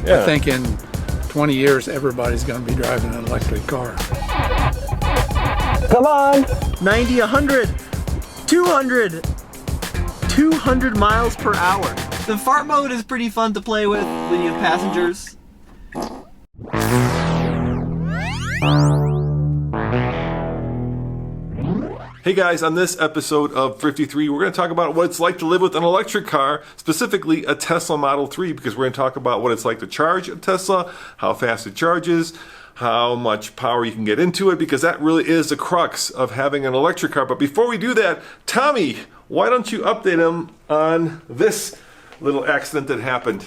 Yeah. I think in 20 years, everybody's going to be driving an electric car. Come on! 90, 100, 200, 200 miles per hour. The fart mode is pretty fun to play with when you have passengers. Hey guys, on this episode of Thrifty, we're going to talk about what it's like to live with an electric car, specifically a Tesla Model 3, because we're going to talk about what it's like to charge a Tesla, how fast it charges, how much power you can get into it, because that really is the crux of having an electric car. But before we do that, Tommy, why don't you update him on this little accident that happened?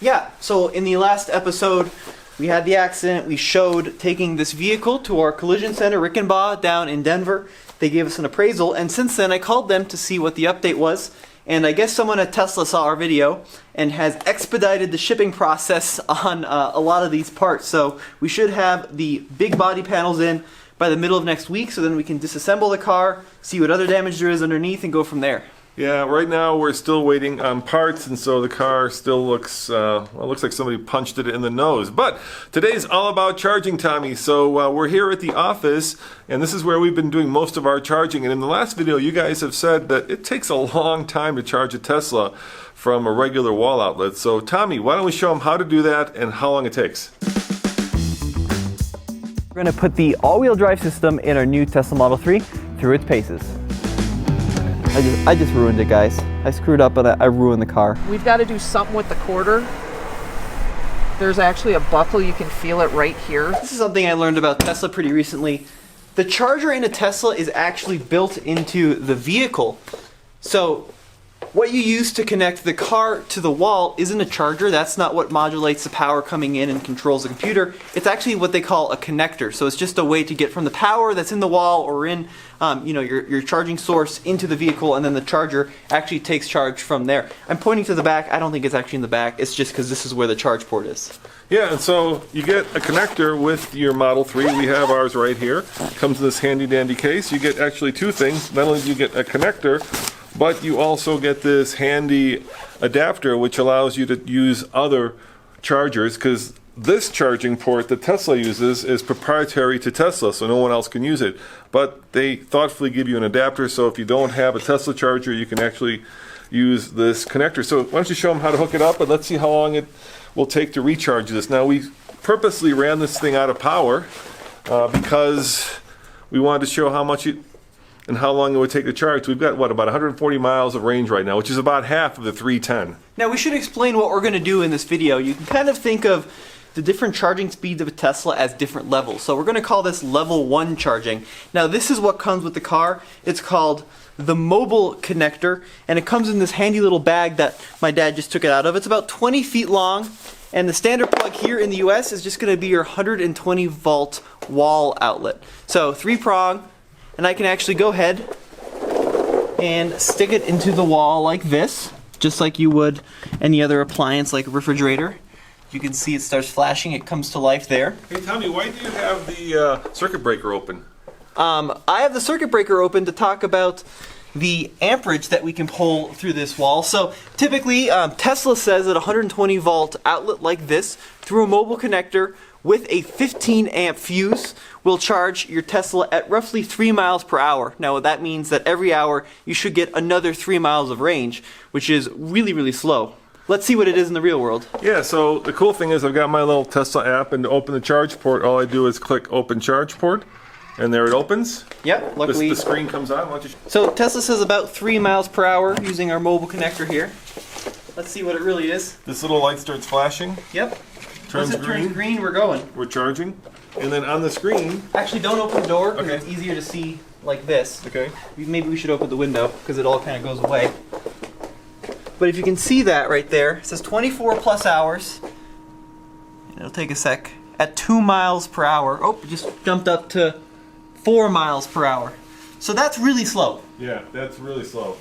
Yeah, so in the last episode, we had the accident. We showed taking this vehicle to our collision center, Rick and Baugh, down in Denver. They gave us an appraisal, and since then I called them to see what the update was. And I guess someone at Tesla saw our video and has expedited the shipping process on a lot of these parts. So we should have the big body panels in by the middle of next week, so then we can disassemble the car, see what other damage there is underneath, and go from there. Yeah, right now we're still waiting on parts, and so the car still looks, well, it looks like somebody punched it in the nose. But today's all about charging, Tommy. So we're here at the office, and this is where we've been doing most of our charging. And in the last video, you guys have said that it takes a long time to charge a Tesla from a regular wall outlet. So Tommy, why don't we show them how to do that and how long it takes? We're going to put the all-wheel drive system in our new Tesla Model 3 through its paces. I just ruined it, guys. I screwed up and I ruined the car. We've got to do something with the quarter. There's actually a buckle, you can feel it right here. This is something I learned about Tesla pretty recently. The charger in a Tesla is actually built into the vehicle. So what you use to connect the car to the wall isn't a charger. That's not what modulates the power coming in and controls the computer. It's actually what they call a connector. So it's just a way to get from the power that's in the wall or in your charging source into the vehicle, and then the charger actually takes charge from there. I'm pointing to the back. I don't think it's actually in the back. It's just because this is where the charge port is. Yeah, and so you get a connector with your Model 3. We have ours right here. It comes in this handy dandy case. You get actually two things. Not only do you get a connector, but you also get this handy adapter which allows you to use other chargers, because this charging port that Tesla uses is proprietary to Tesla, so no one else can use it. But they thoughtfully give you an adapter, so if you don't have a Tesla charger, you can actually use this connector. So why don't you show them how to hook it up, and let's see how long it will take to recharge this. Now, we purposely ran this thing out of power because we wanted to show how much and how long it would take to charge. We've got, about 140 miles of range right now, which is about half of the 310. Now we should explain what we're going to do in this video. You can kind of think of the different charging speeds of a Tesla as different levels. So we're going to call this level 1 charging. Now this is what comes with the car. It's called the mobile connector, and it comes in this handy little bag that my dad just took it out of. It's about 20 feet long, and the standard plug here in the US is just going to be your 120 volt wall outlet. So 3-prong. And I can actually go ahead and stick it into the wall like this, just like you would any other appliance like a refrigerator. You can see it starts flashing, it comes to life there. Hey Tommy, why do you have the circuit breaker open? I have the circuit breaker open to talk about the amperage that we can pull through this wall. So typically Tesla says that a 120 volt outlet like this through a mobile connector with a 15 amp fuse will charge your Tesla at roughly 3 miles per hour. Now that means that every hour you should get another 3 miles of range, which is really, really slow. Let's see what it is in the real world. Yeah, so the cool thing is I've got my little Tesla app, and to open the charge port, all I do is click open charge port, and there it opens. Yep, luckily. The screen comes on. Why don't you... So Tesla says about 3 miles per hour using our mobile connector here. Let's see what it really is. This little light starts flashing. Yep. Turns Once it green. turns green, we're going. We're charging. And then on the screen... Actually, don't open the door, because Okay. it's easier to see like this. Okay. Maybe we should open the window, because it all kind of goes away. But if you can see that right there, it says 24 plus hours. It'll take a sec. At 2 miles per hour. Oh, it just jumped up to 4 miles per hour. So that's really slow. Yeah, that's really slow.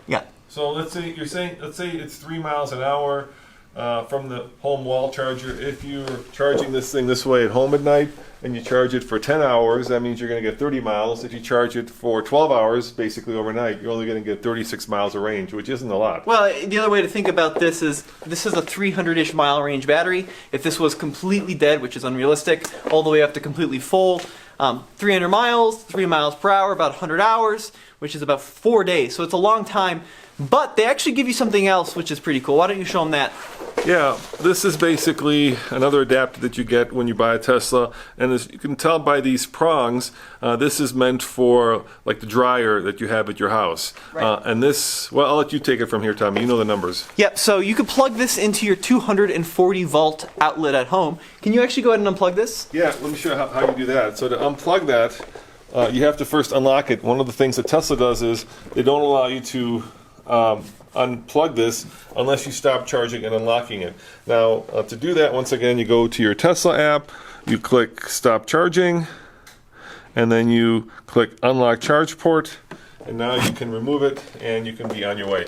Yeah. So let's say it's 3 miles an hour. from the home wall charger. If you're charging this thing this way at home at night and you charge it for 10 hours, that means you're going to get 30 miles. If you charge it for 12 hours, basically overnight, you're only going to get 36 miles of range, which isn't a lot. Well, the other way to think about this is a 300-ish mile range battery. If this was completely dead, which is unrealistic, all the way up to completely full, 300 miles, 3 miles per hour, about 100 hours, which is about 4 days. So it's a long time. But they actually give you something else, which is pretty cool. Why don't you show them that? Yeah, this is basically another adapter that you get when you buy a Tesla, and as you can tell by these prongs, this is meant for like the dryer that you have at your house. Right. And this, well, I'll let you take it from here, Tommy. You know the numbers. Yep, so you could plug this into your 240 volt outlet at home. Can you actually go ahead and unplug this? Yeah, let me show you how you do that. So to unplug that, you have to first unlock it. One of the things that Tesla does is they don't allow you to unplug this unless you stop charging and unlocking it. Now, to do that, once again, you go to your Tesla app, you click Stop Charging, and then you click Unlock Charge Port, and now you can remove it and you can be on your way.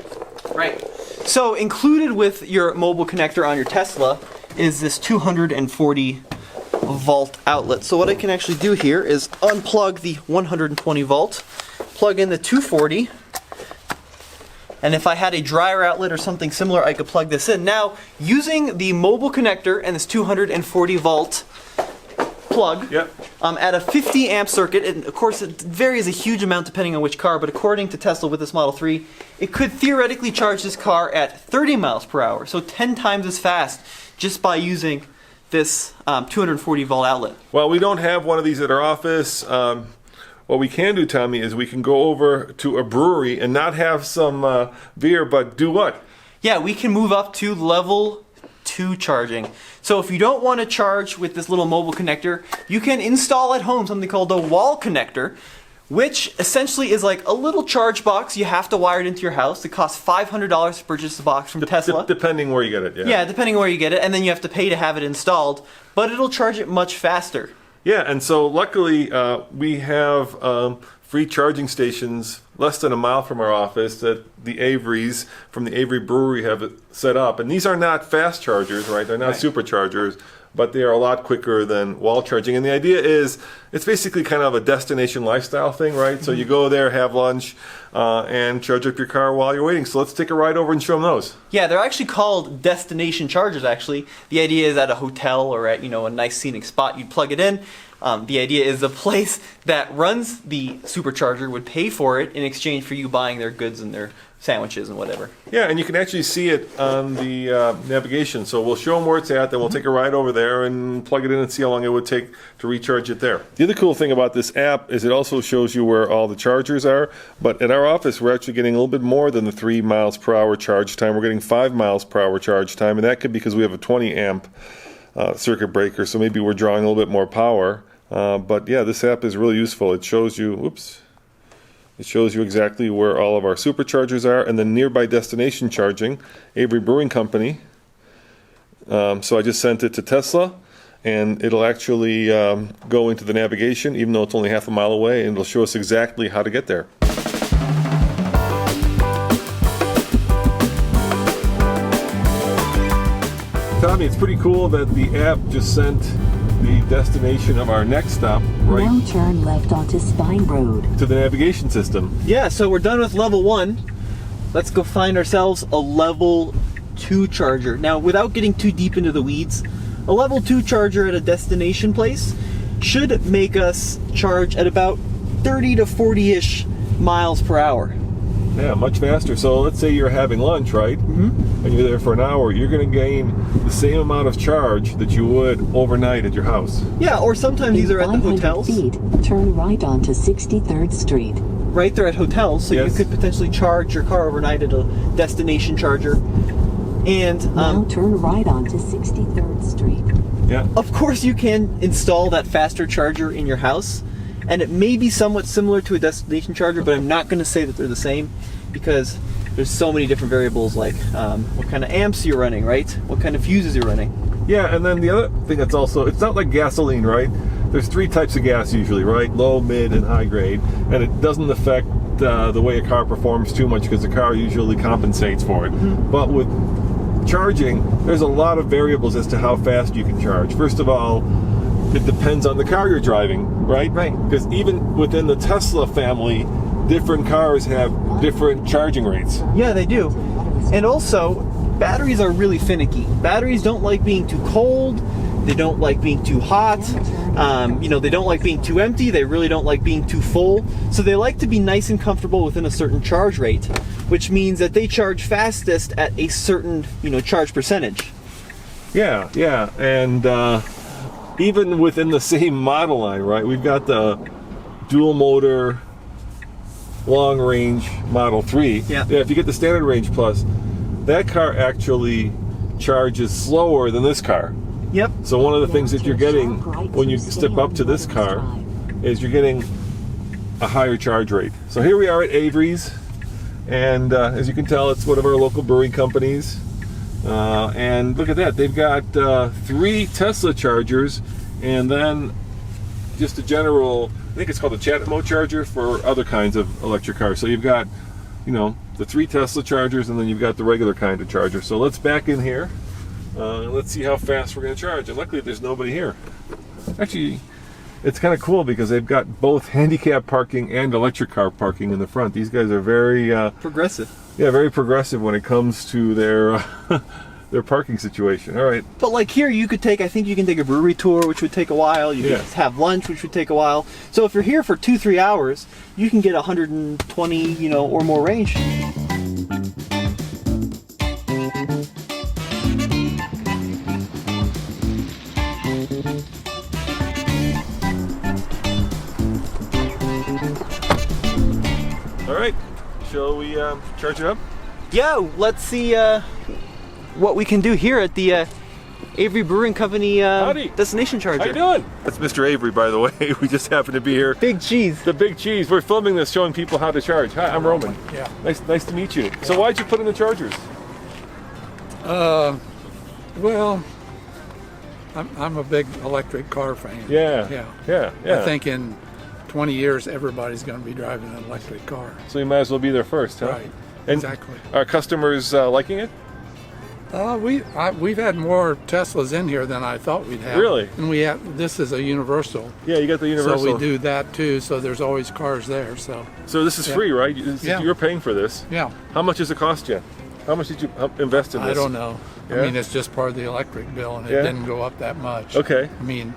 Right. So included with your mobile connector on your Tesla is this 240 volt outlet. So what I can actually do here is unplug the 120 volt, plug in the 240, and if I had a dryer outlet or something similar, I could plug this in. Now, using the mobile connector and this 240 volt plug, Yep. at a 50 amp circuit, and of course it varies a huge amount depending on which car, but according to Tesla with this Model 3, it could theoretically charge this car at 30 miles per hour, so 10 times as fast just by using this 240 volt outlet. Well, we don't have one of these at our office. What we can do, Tommy, is we can go over to a brewery and not have some beer, but do what? Yeah, we can move up to level 2 charging. So if you don't want to charge with this little mobile connector, you can install at home something called a wall connector, which essentially is like a little charge box. You have to wire it into your house. It costs $500 to purchase the box from Tesla. Depending where you get it, yeah. Yeah, depending where you get it, and then you have to pay to have it installed, but it'll charge it much faster. Yeah, and so luckily we have free charging stations less than a mile from our office that the Averys from the Avery Brewery have set up. And these are not fast chargers, right? They're not Right. superchargers, but they are a lot quicker than wall charging. And the idea is it's basically kind of a destination lifestyle thing, right? So you go there, have lunch, and charge up your car while you're waiting. So let's take a ride over and show them those. Yeah, they're actually called destination chargers, actually. The idea is at a hotel or at, a nice scenic spot, you'd plug it in. The idea is the place that runs the supercharger would pay for it in exchange for you buying their goods and their sandwiches and whatever. Yeah, and you can actually see it on the navigation. So we'll show them where it's at, then we'll take a ride over there and plug it in and see how long it would take to recharge it there. The other cool thing about this app is it also shows you where all the chargers are. But at our office, we're actually getting a little bit more than the 3 miles per hour charge time. We're getting 5 miles per hour charge time, and that could be because we have a 20 amp circuit breaker, so maybe we're drawing a little bit more power. But yeah, this app is really useful. It shows you, it shows you exactly where all of our superchargers are, and then nearby destination charging, Avery Brewing Company. So I just sent it to Tesla, and it'll actually go into the navigation, even though it's only half a mile away, and it'll show us exactly how to get there. Tommy, it's pretty cool that the app just sent the destination of our next stop right Now turn left onto Spine Road. to the navigation system. Yeah, so we're done with level 1. Let's go find ourselves a level 2 charger. Now, without getting too deep into the weeds, a level 2 charger at a destination place should make us charge at about 30 to 40-ish miles per hour. Yeah, much faster. So let's say you're having lunch, right? Mm-hmm. And you're there for an hour. You're going to gain the same amount of charge that you would overnight at your house. Yeah, or sometimes these are at the 500 hotels. feet, turn right onto 63rd Street. Right there at hotels, so Yes. you could potentially charge your car overnight at a destination charger. And Now turn right onto 63rd Street. Yeah. of course you can install that faster charger in your house, and it may be somewhat similar to a destination charger, but I'm not going to say that they're the same because there's so many different variables, like what kind of amps you're running, right? What kind of fuses you're running. Yeah, and then the other thing that's also, it's not like gasoline, right? There's 3 types of gas usually, right? Low, mid, and high grade. And it doesn't affect the way a car performs too much because the car usually compensates for it. Mm-hmm. But with charging, there's a lot of variables as to how fast you can charge. First of all, it depends on the car you're driving, right? Right. Because even within the Tesla family, different cars have different charging rates. Yeah, they do. And also, batteries are really finicky. Batteries don't like being too cold. They don't like being too hot. They don't like being too empty. They really don't like being too full. So they like to be nice and comfortable within a certain charge rate, which means that they charge fastest at a certain, charge percentage. Yeah, yeah. And even within the same model line, right? We've got the dual motor long range Model 3. Yeah. If you get the standard range plus, that car actually charges slower than this car. Yep. So one of the things that you're getting when you step up to this car is you're getting a higher charge rate. So here we are at Avery's, and as you can tell, it's one of our local brewing companies. And look at that, they've got 3 Tesla chargers, and then just a general, I think it's called a Chatamo charger for other kinds of electric cars. So you've got, the 3 Tesla chargers, and then you've got the regular kind of charger. So let's back in here. Let's see how fast we're going to charge. And luckily, there's nobody here. Actually, it's kind of cool because they've got both handicap parking and electric car parking in the front. These guys are very Progressive. yeah, very progressive when it comes to their their parking situation. All right. But like here, I think you can take a brewery tour, which would take a while. You Yeah. can have lunch, which would take a while. So if you're here for 2-3 hours, you can get 120, or more range. All right. Shall we charge it up? Yeah, let's see what we can do here at the Avery Brewing Company Howdy. destination charger. How you doing? That's Mr. Avery, by the way. We just happen to be here. Big cheese. The Big Cheese. We're filming this, showing people how to charge. Hi, I'm Roman. Yeah. Nice to meet you. So why'd you put in the chargers? Well, I'm a big electric car fan. Yeah. I think in 20 years, everybody's going to be driving an electric car. So you might as well be there first, huh? Right. And Exactly. are customers liking it? We've had more Teslas in here than I thought we'd have. Really? And this is a universal. Yeah, you got the universal. So we do that too. So there's always cars there. So So this is free, right? Yeah. You're paying for this. yeah, How much does it cost you? How much did you invest in this? I don't know. Yeah? I mean, it's just part of the electric bill, and it Yeah. didn't go up that much. Okay. I mean,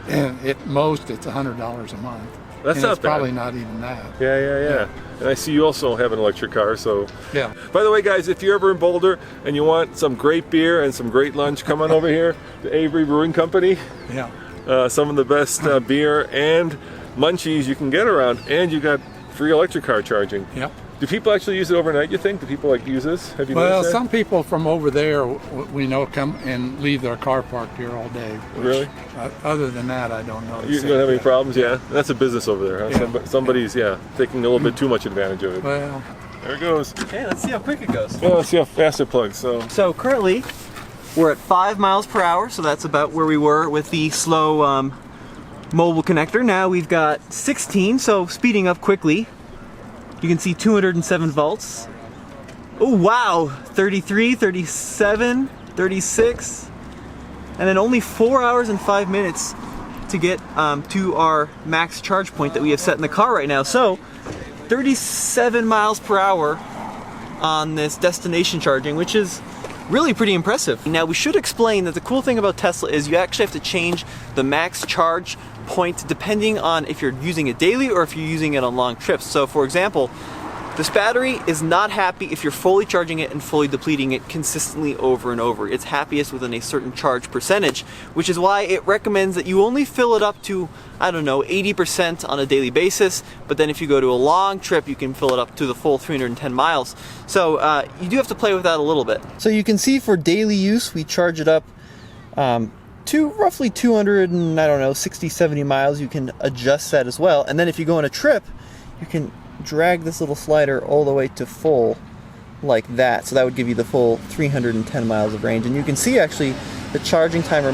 at most it's $100 a month. That's and not it's bad. probably not even that. Yeah. And I see you also have an electric car, so. Yeah. By the way, guys, if you're ever in Boulder and you want some great beer and some great lunch, come on over here to Avery Brewing Company. Yeah. Some of the best beer and munchies you can get around, and you got free electric car charging. Yeah. Do people actually use it overnight, you think? Do people use this? Have you Well, noticed that? some people from over there, we know, come and leave their car parked here all day. which, Really? Other than that, I don't know. You don't have any problems? Yeah. That's a business over there, huh? Yeah. Somebody's, taking a little bit too much advantage of it. Well, There it goes. Okay, let's see how quick it goes. Well, let's see how fast it plugs. So, Currently, we're at 5 miles per hour, so that's about where we were with the slow mobile connector. Now we've got 16, so speeding up quickly. You can see 207 volts. Oh wow, 33, 37, 36. And then only 4 hours and 5 minutes to get to our max charge point that we have set in the car right now. So 37 miles per hour on this destination charging, which is really pretty impressive. Now we should explain that the cool thing about Tesla is you actually have to change the max charge point depending on if you're using it daily or if you're using it on long trips. So for example, this battery is not happy if you're fully charging it and fully depleting it consistently over and over. It's happiest within a certain charge percentage, which is why it recommends that you only fill it up to, 80% on a daily basis, but then if you go to a long trip, you can fill it up to the full 310 miles. So you do have to play with that a little bit. So you can see for daily use, we charge it up to roughly 260, 70 miles. You can adjust that as well. And then if you go on a trip, you can drag this little slider all the way to full like that. So that would give you the full 310 miles of range. And you can see actually the charging time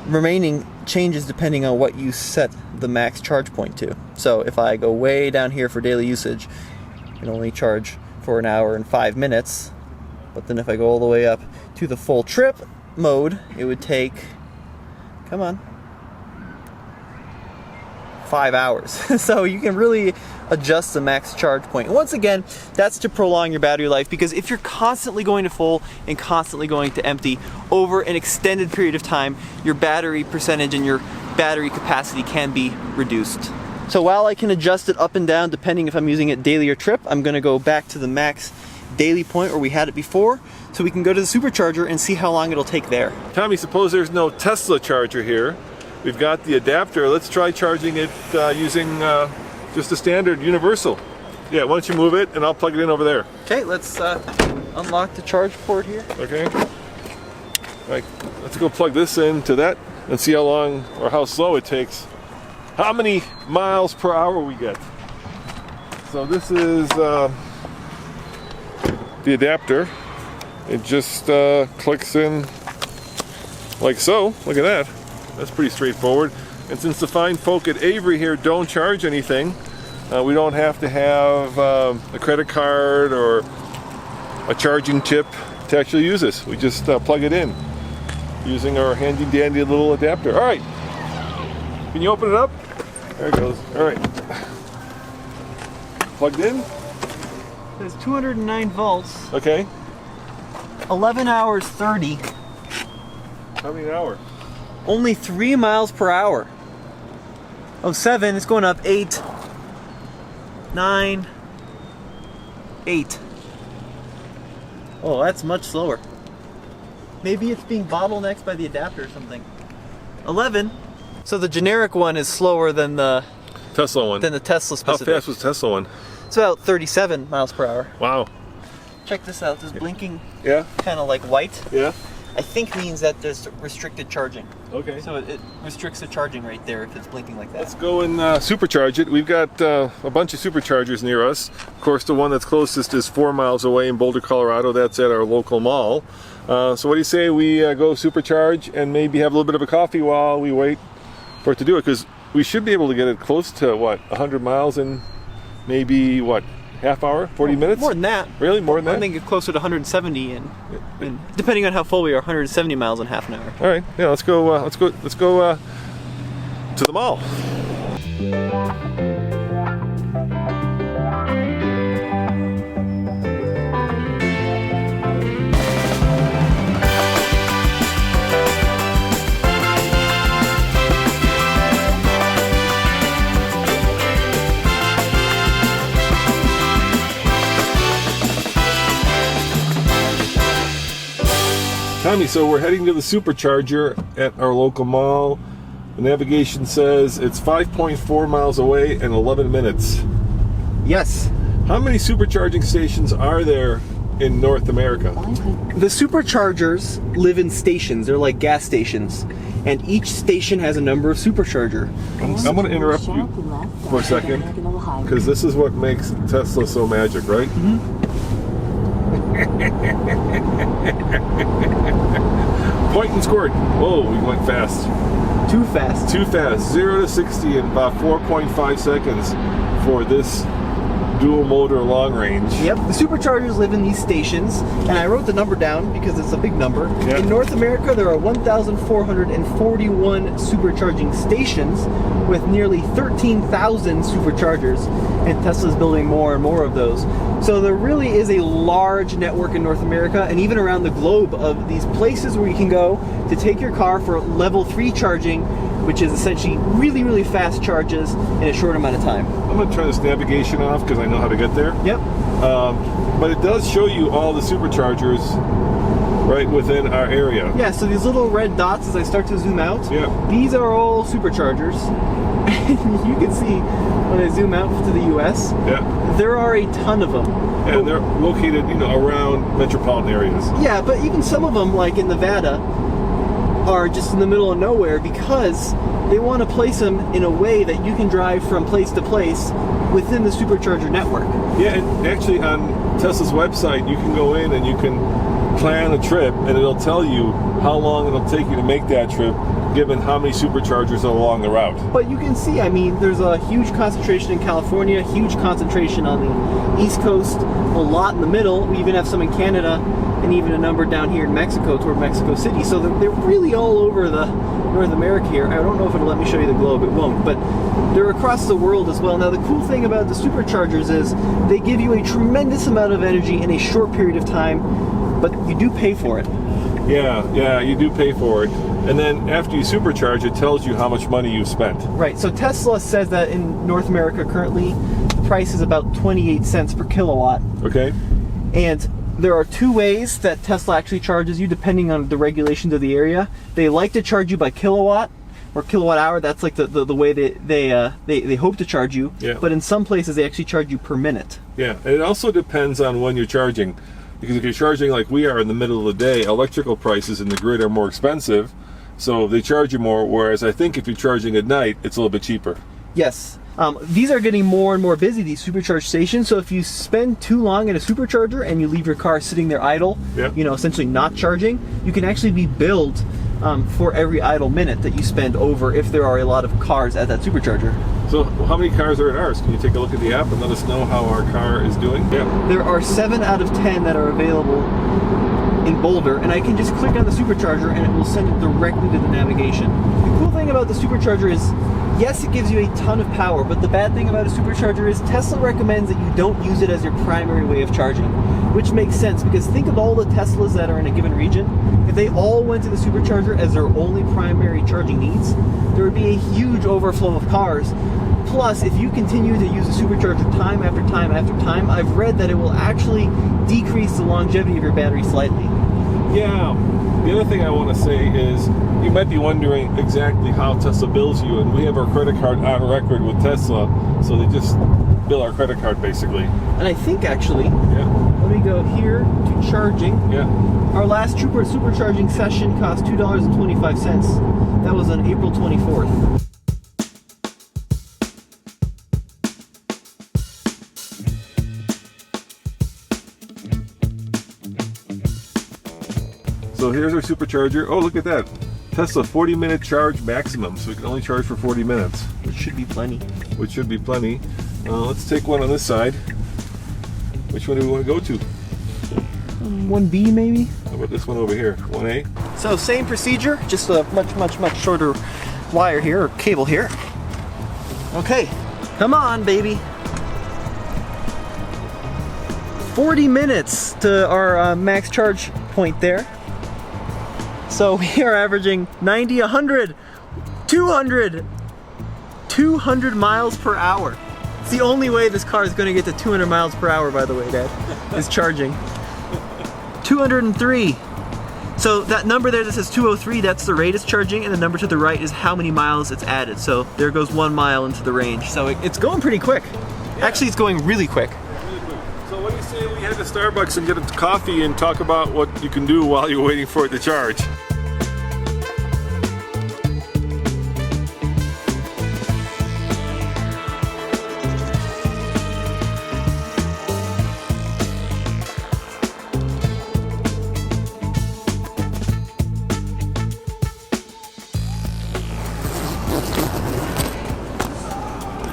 remaining changes depending on what you set the max charge point to. So if I go way down here for daily usage, I can only charge for an hour and 5 minutes. But then if I go all the way up to the full trip mode, it would take, come on, 5 hours. So you can really adjust the max charge point. And once again, that's to prolong your battery life, because if you're constantly going to full and constantly going to empty over an extended period of time, your battery percentage and your battery capacity can be reduced. So while I can adjust it up and down depending if I'm using it daily or trip, I'm gonna go back to the max daily point where we had it before, so we can go to the supercharger and see how long it'll take there. Tommy, suppose there's no Tesla charger here. We've got the adapter. Let's try charging it using just a standard universal. Yeah, why don't you move it and I'll plug it in over there. Okay, let's unlock the charge port here. Okay. All right, let's go plug this into that and see how long or how slow it takes. How many miles per hour we get. So this is the adapter. It just clicks in like so. Look at that. That's pretty straightforward. And since the fine folk at Avery here don't charge anything, we don't have to have a credit card or a charging chip to actually use this. We just plug it in using our handy dandy little adapter. All right, can you open it up? There it goes. All right, plugged in. There's 209 volts, Okay, 11 hours 30, how many an hour? only 3 miles per hour. Oh, 7, it's going up 8, 9, 8. Oh, that's much slower. Maybe it's being bottlenecked by the adapter or something. 11. So the generic one is slower than the Tesla one. Tesla How specific. fast was Tesla one? It's about 37 miles per hour. Wow. Check this out. This blinking Yeah, kind of like white, yeah. I think means that there's restricted charging. Okay. So it restricts the charging right there if it's blinking like that. Let's go and supercharge it. We've got a bunch of superchargers near us. Of course, the one that's closest is 4 miles away in Boulder, Colorado. That's at our local mall. So what do you say we go supercharge and maybe have a little bit of a coffee while we wait for it to do it? Because we should be able to get it close to, what, 100 miles in maybe, what, half hour, 40 minutes? More than that. Really? More than that? I think it's closer to 170 and depending on how full we are, 170 miles in half an hour. All right. Yeah, let's go to the mall. Tommy, so we're heading to the supercharger at our local mall. The navigation says it's 5.4 miles away and 11 minutes. Yes. How many supercharging stations are there in North America? The superchargers live in stations. They're like gas stations. And each station has a number of supercharger. I'm going to interrupt you for a second, because this is what makes Tesla so magic, right? Point and squirt. Whoa, we went fast. Too fast. Too fast. 0 to 60 in about 4.5 seconds for this dual motor long range. Yep, the superchargers live in these stations, and I wrote the number down because it's a big number. Yep. In North America, there are 1,441 supercharging stations with nearly 13,000 superchargers, and Tesla's building more and more of those. So there really is a large network in North America and even around the globe of these places where you can go to take your car for level 3 charging, which is essentially really, really fast charges in a short amount of time. I'm going to turn this navigation off because I know how to get there. Yep. But it does show you all the superchargers right within our area. Yeah, so these little red dots as I start to zoom out, Yeah. these are all superchargers. And you can see when I zoom out to the US, Yeah. there are a ton of them. And they're located, around metropolitan areas. Yeah, but even some of them, like in Nevada, are just in the middle of nowhere because they want to place them in a way that you can drive from place to place within the supercharger network. Yeah, and actually on Tesla's website, you can go in and you can plan a trip, and it'll tell you how long it'll take you to make that trip given how many superchargers are along the route. But you can see, I mean, there's a huge concentration in California, huge concentration on the East Coast, a lot in the middle. We even have some in Canada, and even a number down here in Mexico toward Mexico City. So they're really all over the North America here. I don't know if it'll let me show you the globe, it won't, but they're across the world as well. Now the cool thing about the superchargers is they give you a tremendous amount of energy in a short period of time, but you do pay for it. Yeah, you do pay for it. And then after you supercharge, it tells you how much money you've spent. Right, so Tesla says that in North America currently, the price is about 28 cents per kilowatt. Okay. And there are two ways that Tesla actually charges you depending on the regulations of the area. They like to charge you by kilowatt or kilowatt hour. That's like the way they hope to charge you. Yeah. But in some places they actually charge you per minute. Yeah, and it also depends on when you're charging. Because if you're charging like we are in the middle of the day, electrical prices in the grid are more expensive. So they charge you more, whereas I think if you're charging at night, it's a little bit cheaper. Yes. These are getting more and more busy, these supercharge stations. So if you spend too long at a supercharger and you leave your car sitting there idle, Yep. you know, essentially not charging, you can actually be billed for every idle minute that you spend over if there are a lot of cars at that supercharger. So how many cars are in ours? Can you take a look at the app and let us know how our car is doing? Yeah. There are 7 out of 10 that are available in Boulder, and I can just click on the supercharger and it will send it directly to the navigation. The cool thing about the supercharger is, yes, it gives you a ton of power, but the bad thing about a supercharger is Tesla recommends that you don't use it as your primary way of charging, which makes sense because think of all the Teslas that are in a given region. If they all went to the supercharger as their only primary charging needs, there would be a huge overflow of cars. Plus, if you continue to use a supercharger time after time after time, I've read that it will actually decrease the longevity of your battery slightly. Yeah. The other thing I want to say is you might be wondering exactly how Tesla bills you, and we have our credit card on record with Tesla, so they just bill our credit card basically. And I think actually, Yeah. let me go here to charging. Yeah. Our last supercharging session cost $2.25. That was on April 24th. So here's our supercharger. Oh, look at that. Tesla 40-minute charge maximum, so we can only charge for 40 minutes. Which should be plenty. Which should be plenty. Let's take one on this side. Which one do we want to go to? 1B maybe? How about this one over here? 1A? So same procedure, just a much shorter wire here, or cable here. Okay, come on baby. 40 minutes to our max charge point there. So we are averaging 90, 100, 200 miles per hour. It's the only way this car is going to get to 200 miles per hour, by the way, Dad, is charging. 203. So that number there that says 203, that's the rate it's charging, and the number to the right is how many miles it's added. So there goes 1 mile into the range. So it's going pretty quick. Yeah. Actually, it's going really quick. So what do you say we head to Starbucks and get a coffee and talk about what you can do while you're waiting for it to charge?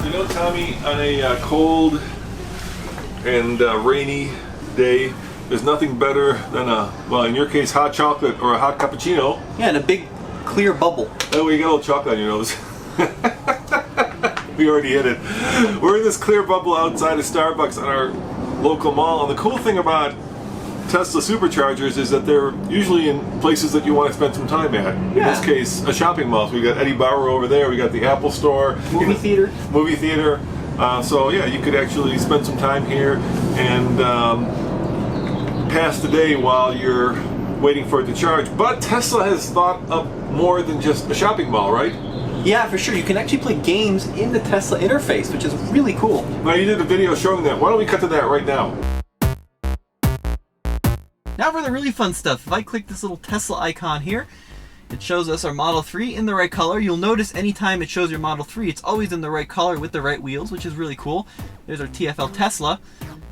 You know, Tommy, on a cold and rainy day, there's nothing better than a, well, in your case, hot chocolate or a hot cappuccino. Yeah, and a big clear bubble. Oh, you got a little chocolate on your nose. We already hit it. We're in this clear bubble outside of Starbucks at our local mall. And the cool thing about Tesla superchargers is that they're usually in places that you want to spend some time at. In this case, a shopping mall. So we got Eddie Bauer over there. We got the Apple Store. Movie theater. Movie theater. So yeah, you could actually spend some time here and pass the day while you're waiting for it to charge. But Tesla has thought of more than just a shopping mall, right? Yeah, for sure. You can actually play games in the Tesla interface, which is really cool. Now you did a video showing that. Why don't we cut to that right now? Now for the really fun stuff. If I click this little Tesla icon here, it shows us our Model 3 in the right color. You'll notice anytime it shows your Model 3, it's always in the right color with the right wheels, which is really cool. There's our TFL Tesla.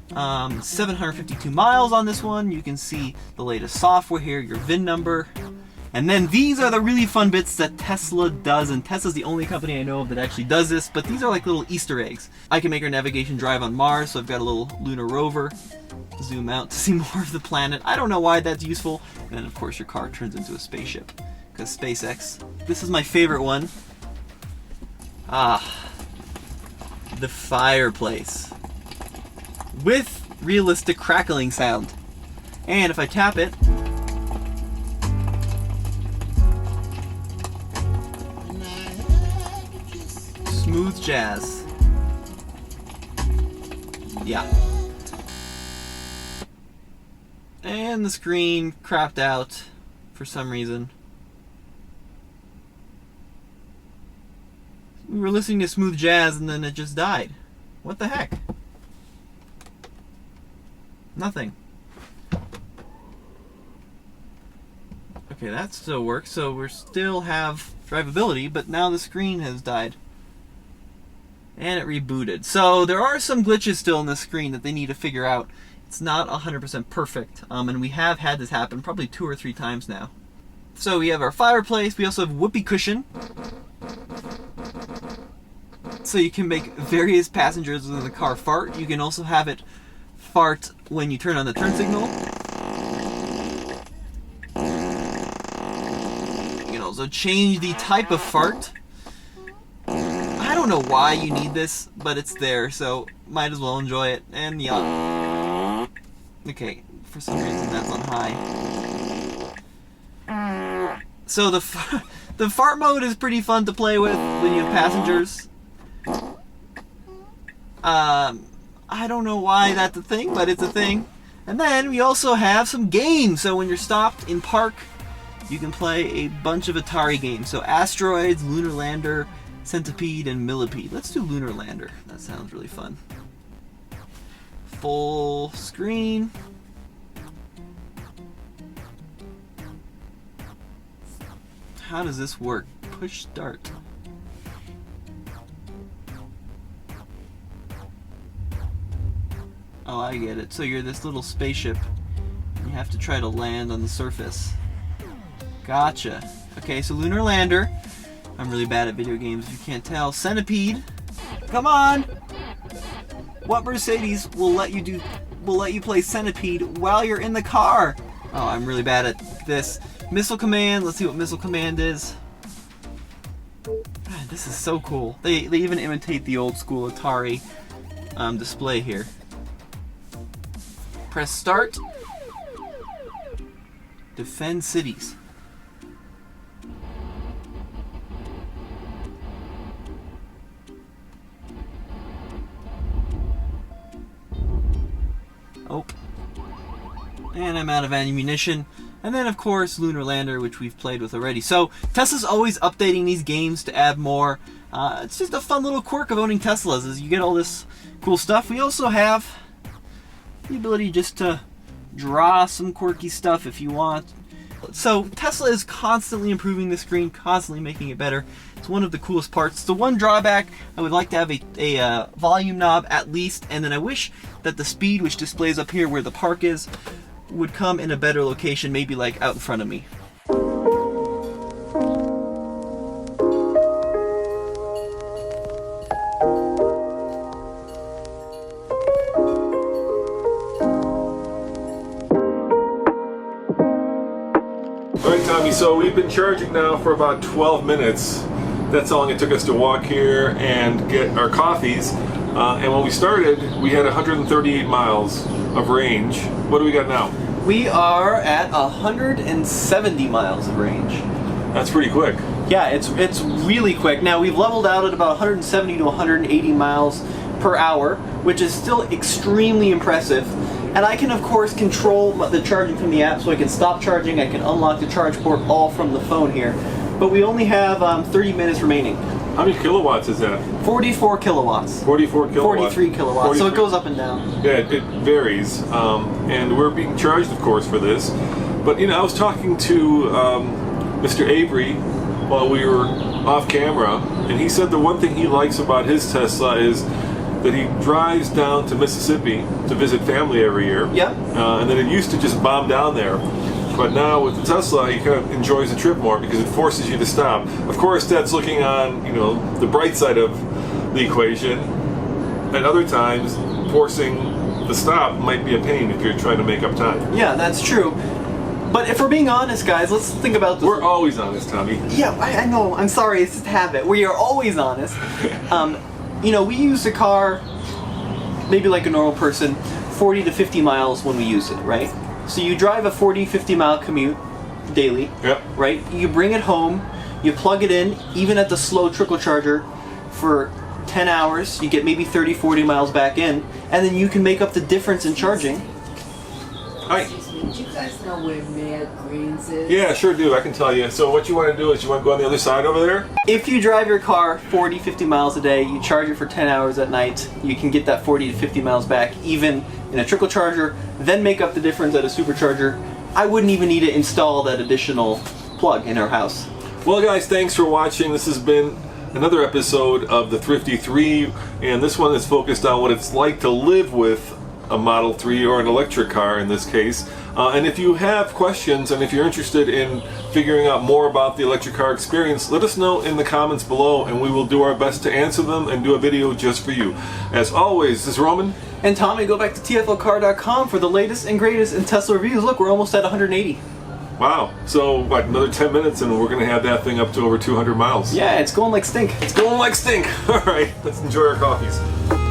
752 miles on this one. You can see the latest software here, your VIN number, And then these are the really fun bits that Tesla does, and Tesla's the only company I know of that actually does this, but these are like little Easter eggs. I can make our navigation drive on Mars, so I've got a little lunar rover. Zoom out to see more of the planet. I don't know why that's useful. And then of course your car turns into a spaceship, because SpaceX. This is my favorite one. Ah, the fireplace. With realistic crackling sound. And if I tap it, smooth jazz. Yeah. And the screen crapped out for some reason. We were listening to smooth jazz and then it just died. What the heck? Nothing. Okay, that still works, so we still have drivability, but now the screen has died. And it rebooted. So there are some glitches still in the screen that they need to figure out. It's not 100% perfect, and we have had this happen probably 2 or 3 times now. So we have our fireplace, we also have whoopee cushion. So you can make various passengers in the car fart. You can also have it fart when you turn on the turn signal. You can also change the type of fart. I don't know why you need this, but it's there, so might as well enjoy it. And yeah. Okay, for some reason that's on high. So the fart mode is pretty fun to play with when you have passengers. I don't know why that's a thing, but it's a thing. And then we also have some games. So when you're stopped in park, you can play a bunch of Atari games. So Asteroids, Lunar Lander, Centipede, and Millipede. Let's do Lunar Lander. That sounds really fun. Full screen. How does this work? Push start. Oh, I get it. So you're this little spaceship. You have to try to land on the surface. Gotcha. Okay, so Lunar Lander. I'm really bad at video games if you can't tell. Centipede. Come on! What Mercedes will let you play Centipede while you're in the car? Oh, I'm really bad at this. Missile Command. Let's see what Missile Command is. God, this is so cool. They even imitate the old school Atari display here. Press start. Defend cities. Oh. And I'm out of ammunition. And then, of course, Lunar Lander, which we've played with already. So, Tesla's always updating these games to add more. It's just a fun little quirk of owning Teslas, is you get all this cool stuff. We also have the ability just to draw some quirky stuff if you want. So, Tesla is constantly improving the screen, constantly making it better. It's one of the coolest parts. The one drawback, I would like to have a volume knob at least, and then I wish that the speed, which displays up here where the park is, would come in a better location, maybe like out in front of me. Alright, Tommy, so we've been charging now for about 12 minutes. That's how long it took us to walk here and get our coffees. And when we started, we had 138 miles of range. What do we got now? We are at 170 miles of range. That's pretty quick. Yeah, it's really quick. Now, we've leveled out at about 170 to 180 miles per hour, which is still extremely impressive. And I can, of course, control the charging from the app, so I can stop charging, I can unlock the charge port all from the phone here. But we only have 30 minutes remaining. How many kilowatts is that? 44 kilowatts. 44 kilowatts. 43 kilowatts, 43. So it goes up and down. Yeah, it varies. And we're being charged, of course, for this. But, you know, I was talking to Mr. Avery while we were off camera, and he said the one thing he likes about his Tesla is that he drives down to Mississippi to visit family every year. Yep. And then it used to just bomb down there. But now with the Tesla, he kind of enjoys the trip more because it forces you to stop. Of course, that's looking on, the bright side of the equation. At other times, forcing the stop might be a pain if you're trying to make up time. Yeah, that's true. But if we're being honest, guys, let's think about this. We're always honest, Tommy. Yeah, I know. I'm sorry. It's just a habit. We are always honest. We use the car, maybe like a normal person, 40 to 50 miles when we use it, right? So you drive a 40, 50 mile commute daily, Yep. right? You bring it home, you plug it in, even at the slow trickle charger for 10 hours, you get maybe 30, 40 miles back in, and then you can make up the difference in charging. Hi. Excuse me, do you guys know where Mad Greens is? Yeah, sure do. I can tell you. So what you want to do is you want to go on the other side over there? If you drive your car 40, 50 miles a day, you charge it for 10 hours at night, you can get that 40 to 50 miles back even in a trickle charger, then make up the difference at a supercharger. I wouldn't even need to install that additional plug in our house. Well, guys, thanks for watching. This has been another episode of the Thrifty 3, and this one is focused on what it's like to live with a Model 3 or an electric car in this case. And if you have questions and if you're interested in figuring out more about the electric car experience, let us know in the comments below and we will do our best to answer them and do a video just for you. As always, this is Roman. And Tommy, go back to tflcar.com for the latest and greatest in Tesla reviews. Look, we're almost at 180. Wow. So, another 10 minutes and we're going to have that thing up to over 200 miles. Yeah, it's going like stink. It's going like stink. All right, let's enjoy our coffees.